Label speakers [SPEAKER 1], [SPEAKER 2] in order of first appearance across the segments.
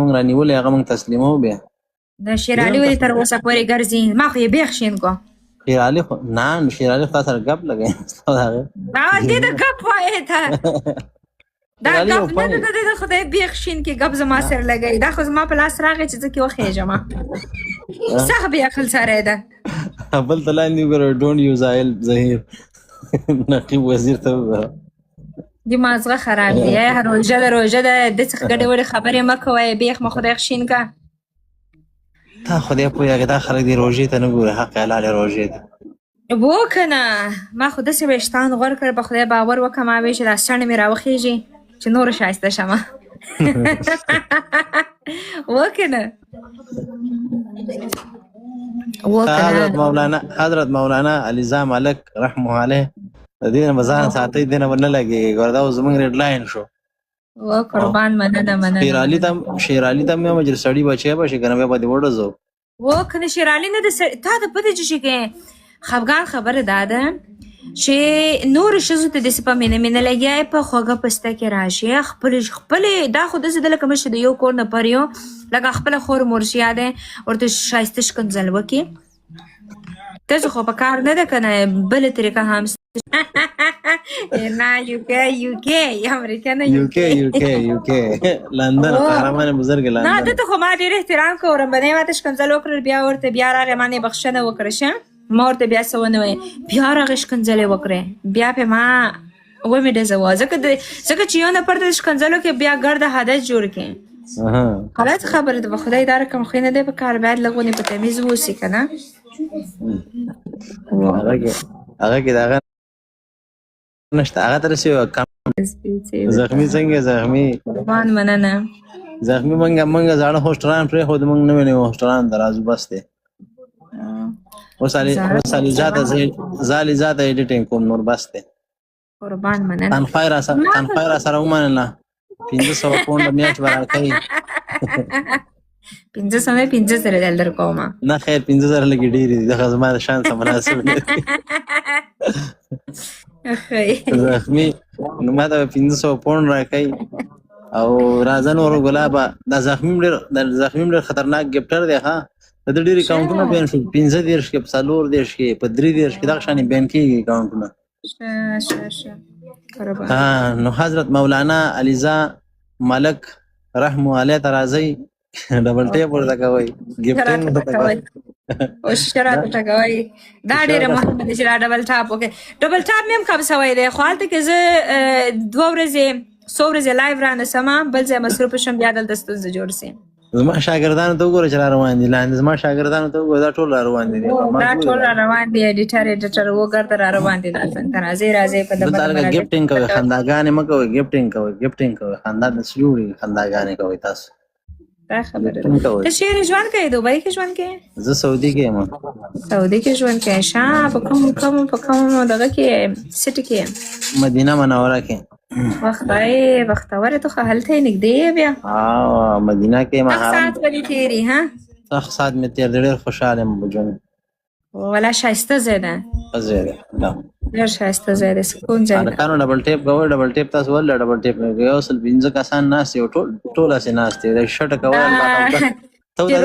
[SPEAKER 1] مونږ رانیولې هغه مونږ تسلیموو بیا
[SPEAKER 2] د شیر علي ولې تر اوسه پورې ګرځي؟ ما خو یې بیخ شین کو.
[SPEAKER 1] شیر علي خو نه شیر علي خو تا سره ګپ لګوي
[SPEAKER 2] دې د ګپ وایې ته دا ګپ نه ده د خدای بیخ شین کې ګپ زما سره لګوي. دا خو زما په لاس راغی چې زه کې وخېږم سخت بې عقل سړی ده.
[SPEAKER 1] بل ته لاندې وګوره ډونټ یوز آیل ظهیر نقیب وزیر ته وګوره
[SPEAKER 2] دې مازغه خراب دی. روژه ده روژه ده د څخه ګډې وړې خبرې مه کوئ. بیخ مه خدای شین که
[SPEAKER 1] تا خدای پوهېږي دا خلک دې روژې ته نه ګوري حق حلالې روژې ته
[SPEAKER 2] و که نه ما خو داسې ویښتان غوړ کړ په خدای باور وکړه ما وې چې دا څڼې مې راوخېږي چې نوره ښایسته شمه و که نه
[SPEAKER 1] حضرت مولانا علیزا ملک رحمه علیه د دې نه به ځان ساتئ دې نه به نه لګېږي ګوره دا اوس زموږ ریډ لاین شو
[SPEAKER 2] و قربان مننه
[SPEAKER 1] شیر علي ته مې مجر سړي بچی به شي که نه بیا به دې وډزو
[SPEAKER 2] و که نه شیر علي نه د تا ته پته چې کې خفګان خبره دا ده چې نورو ښځو ته داسې په مینه مینه لګیا یې په خوږه پسته کې راشي خپلې دا خو داسې ده لکه مشر د یو کور نه پر یو لکه خپله خور مورشیا دی ورته ښایسته شکنځل وکړي تاسو خو په کار نه ده که نه بله طریقه هم نه یوکې امریکا نه
[SPEAKER 1] یوکې لندن قهرمان بزرګ لندن
[SPEAKER 2] نه دته خو ما ډېر احترام کوم بنې ماته شکنځل وکړل بیا ورته بیا راغی ما نه بخښنه وکړه شه ما ورته بیا څه ونه ویل بیا راغی ښکنځلې وکړې بیا پې ما ومې ډزوه ځکه چې یو نفر ته ښکنځل وکړې بیا ګرده حادث جوړ کړې غلط خبره ده به خدای دا رقم خو نه دی په کار باید لږ ونې په تمیز واوسي که نه
[SPEAKER 1] هغه کې د هغه نشته هغه ته رسېږي زخمي څنګه زخمي
[SPEAKER 2] قربان مننه
[SPEAKER 1] زخمي موږ زاړه هوسټران پرېښود موږ نوي نوي هوسټران درازو بس دی اوس علي زالي ذاته ایډیټینګ کوم نور بس دی
[SPEAKER 2] قربان مننه
[SPEAKER 1] تنخواه را سره ومنله 500 پونډه میاشت به راکوي
[SPEAKER 2] 500 سره در کومه
[SPEAKER 1] نه خیر 5,000 لږې ډېرې دي دغه زما د شان سره مناسب دی زخمي نو ما ته 500 پونډ راکوي او راځه نورو ګلابه دا زخمي ډېر خطرناک ګفټر دی ښه د ده ډېرې اکاونټونه بین شول 15 کې په 14 کې په 3 کې دغه شانې بین کېږي اکاونټونه نو حضرت مولانا علیزا ملک رحمه علیه ته راځئ ډبل ټیپ ورته کوئ ګفټینګ ورته کوئ
[SPEAKER 2] اوشکره ته کوي دا ډیره مهمه ده چې ډبل ټاپ وکړي. ډبل ټاپ مې هم کم سوی دی خو هلته کې زه 2 ورځې څو ورځې لایو رانسمه بل ځای مصروفه شم بیا دلته ستونزه جوړ سي.
[SPEAKER 1] زما شاګردانو ته وګوره چې را روان دي لاندې زما شاګردانو ته وګوره دا ټول را روان دي ایډیټر وګرته را روان دي دلته راځئ په دلته ګفټینګ کوئ خنداګانې مه کوئ ګفټینګ کوئ خندا داسې جوړېږي خنداګانې کوئ تاسو
[SPEAKER 2] دا خبره ده. ته چیرې ژوند کوې دوبۍ کې ژوند کوې؟
[SPEAKER 1] زه سعودي کې یم
[SPEAKER 2] سعودي کې ژوند کوې ښه په کوم دغه کې سټي کې
[SPEAKER 1] مدینه منوره کې
[SPEAKER 2] خدای بختوره ته خو هلته یې نږدې یې بیا
[SPEAKER 1] مدینه کې یم
[SPEAKER 2] سخت ساعت به دې تېري ها
[SPEAKER 1] سخت ساعت مې تېر دی ډېر خوشحال یم په ژوند
[SPEAKER 2] ولا ښایسته ځای ده ډېر ښایسته ځای دی سکون ځای ده
[SPEAKER 1] هلکانو ډبل ټیپ کوئ ډبل ټیپ تاسو ولې ډبل ټیپ نه کوئ 115 کسان ناست یو ټول هسې ناست دی شټه کوئ
[SPEAKER 2] چې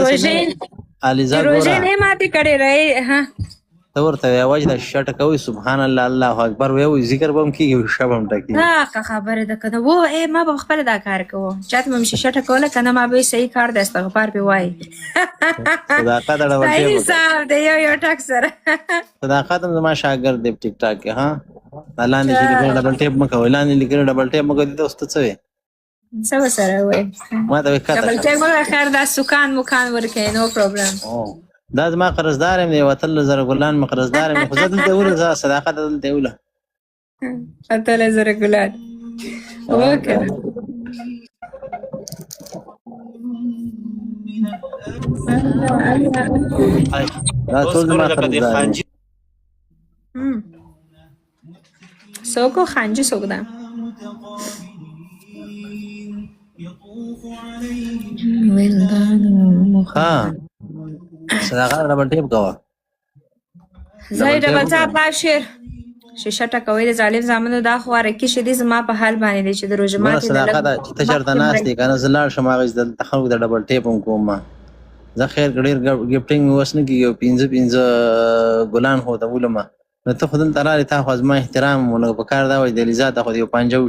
[SPEAKER 2] روژې نه ماتې کړې رهی
[SPEAKER 1] ته ورته وایه چې دا شټه کوئ سبحان الله الله اکبر وایي ذکر به هم کېږي شب هم ټکېږي
[SPEAKER 2] ښه خبره ده که نه و ما به خپله دا کار کوو چاته به مې شټه کوله که نه ما به صحیح کار دی استغفار پې وایي صحیح حساب دی یو ټک سره
[SPEAKER 1] صداقت هم زما شاګرد دی په ټیک ټاک کې ها لاندې چې لیکلي ډبل ټیپ مه کوئ لاندې لیکلي ډبل ټیپ مه کوئ دې ته اوس ته څه وایې
[SPEAKER 2] څه به سره وایي
[SPEAKER 1] ما ته وایي
[SPEAKER 2] ډبل ټیپ وکړه خیر دا سکان مکان ورکوي نو پروبلم
[SPEAKER 1] دا زما قرضدار یم دی 3,000 ګلان مې قرضدار یم خو زه دلته وله زه صداقت دلته وله
[SPEAKER 2] 3,000 ګلان وکړه
[SPEAKER 1] دا ټول زما قرضدار یم
[SPEAKER 2] څوک خانجي څوک ده
[SPEAKER 1] ها صداقت ډبل ټیپ کوه
[SPEAKER 2] زه ډبل ټاپ باشر شیشه ټکوي د ظالم زامنو دا خو ورکې شدې زما په حال باندې دی چې د روژه
[SPEAKER 1] مړه
[SPEAKER 2] ماتي
[SPEAKER 1] صداقت ده چې ته چېرته ناست یې که نه زه لاړ شم هغه د خلکو د ډبل ټیپ هم کوم ما زه خیر که ډېر ګفټینګ مې اوس نه کېږي او پنځه ګلان خو ته ولمه نو ته خو دلته رالې تا خو زما احترام نو په کار دا وایي د لیزا ته خو د یو پنجه